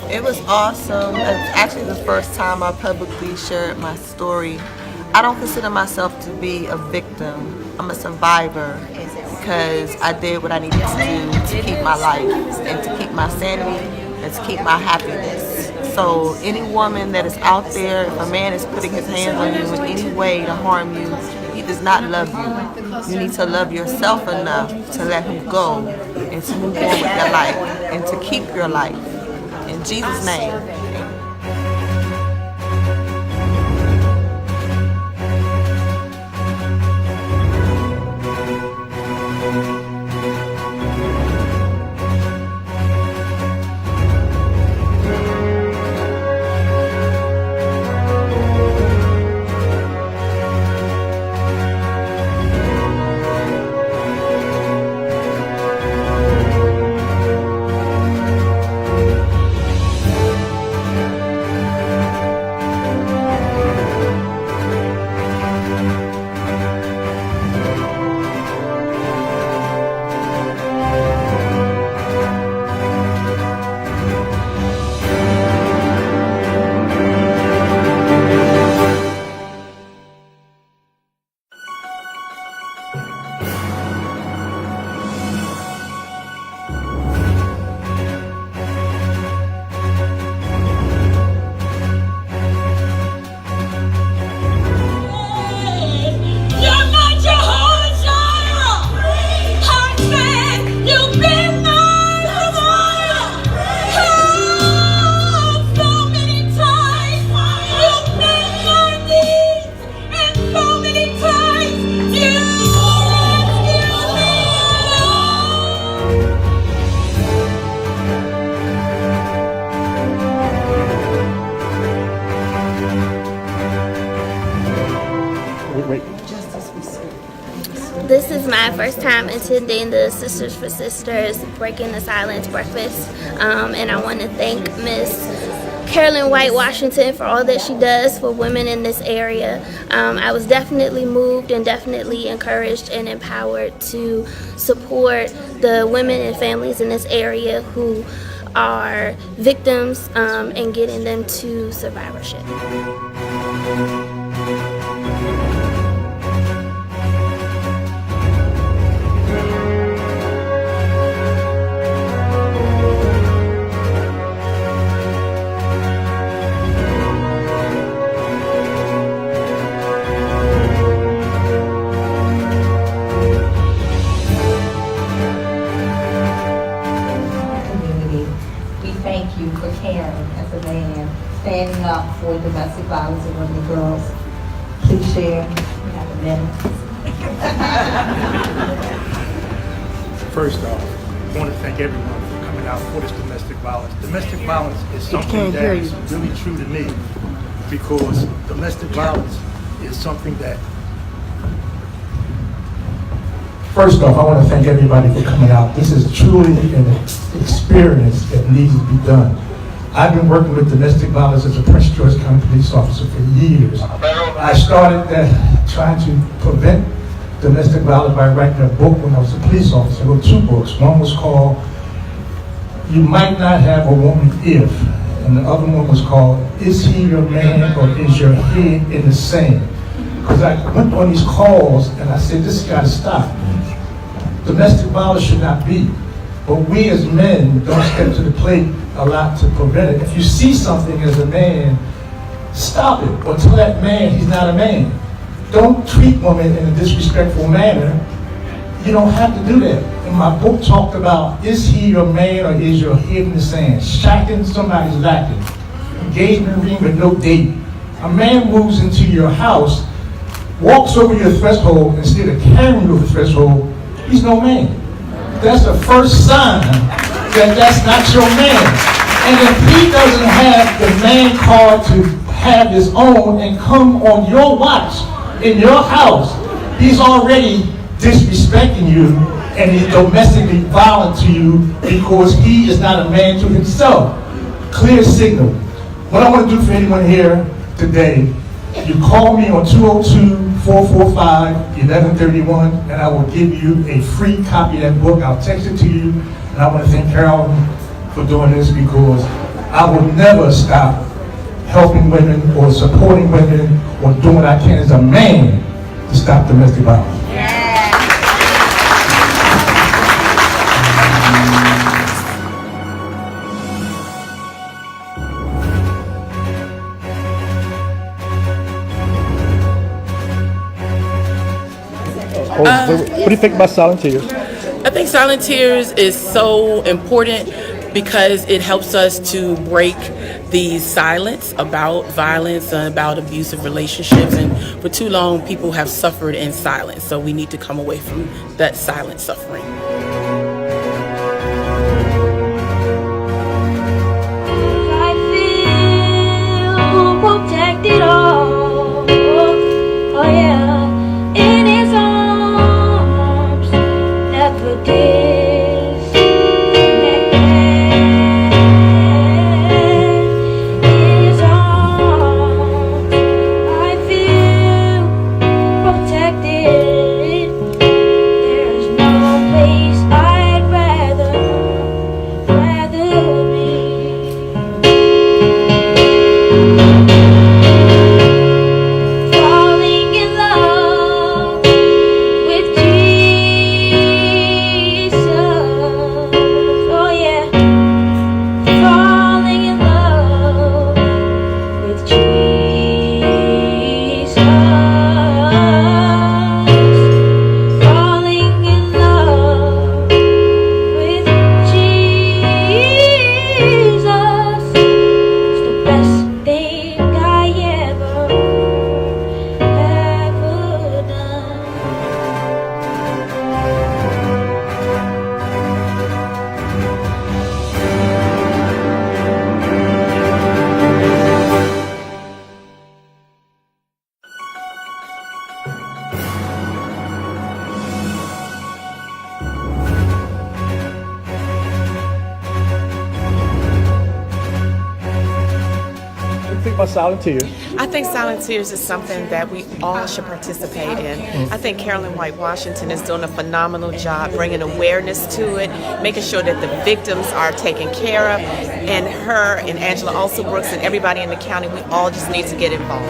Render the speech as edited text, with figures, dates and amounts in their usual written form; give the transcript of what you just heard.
It was awesome. It's actually the first time I publicly shared my story. I don't consider myself to be a victim. I'm a survivor because I did what I needed to do to keep my life and to keep my sanity and to keep my happiness. So any woman that is out there, if a man is putting his hands on you in any way to harm you, he does not love you. You need to love yourself enough to let him go and to move on with your life and to keep your life. In Jesus' name. This is my first time attending the Sisters for Sisters Breaking the Silence breakfast, and I want to thank Miss Carolyn White Washington for all that she does for women in this area. I was definitely moved and definitely encouraged and empowered to support the women and families in this area who are victims and getting them to survivorship. Thank you for caring as a man, standing up for domestic violence and women and girls. Please share. You have a minute. First off, I want to thank everyone for coming out for this domestic violence. Domestic violence is something that is really true to me, because domestic violence is something that... First off, I want to thank everybody for coming out. This is truly an experience that needs to be done. I've been working with domestic violence as a Prince George County police officer for years. I started trying to prevent domestic violence by writing a book when I was a police officer. I wrote 2 books. One was called You Might Not Have a Woman If, and the other one was called Is He Your Man or Is Your Head in the Sand? Because I went on these calls and I said, this has got to stop. Domestic violence should not be. But we as men don't step to the plate a lot to prevent it. If you see something as a man, stop it, or tell that man he's not a man. Don't treat women in a disrespectful manner. You don't have to do that. And my book talked about, is he your man or is your head in the sand? Shacking somebody's lacking. Engagement ring with no date. A man moves into your house, walks over your threshold instead of carrying you over the threshold, he's no man. That's the first sign that that's not your man. And if he doesn't have the man card to have his own and come on your watch in your house, he's already disrespecting you and he's domestically violent to you because he is not a man to himself. Clear signal. What I want to do for anyone here today, you call me on 202-445-1131 and I will give you a free copy of that book. I'll text it to you. And I want to thank Carol for doing this because I will never stop helping women or supporting women or doing what I can as a man to stop domestic violence. What do you think about Silent Tears? I think Silent Tears is so important because it helps us to break the silence about violence and about abusive relationships. And for too long, people have suffered in silence. So we need to come away from that silent suffering. I feel protected, oh yeah, in his arms, never disconnected. In his arms, I feel protected. There's no place I'd rather be. Falling in love with Jesus. Oh yeah. Falling in love with Jesus. Falling in love with Jesus. It's the best thing I ever done. What do you think about Silent Tears? I think Silent Tears is something that we all should participate in. I think Carolyn White Washington is doing a phenomenal job bringing awareness to it, making sure that the victims are taken care of, and her and Angela Alsobrooks and everybody in the county, we all just need to get involved.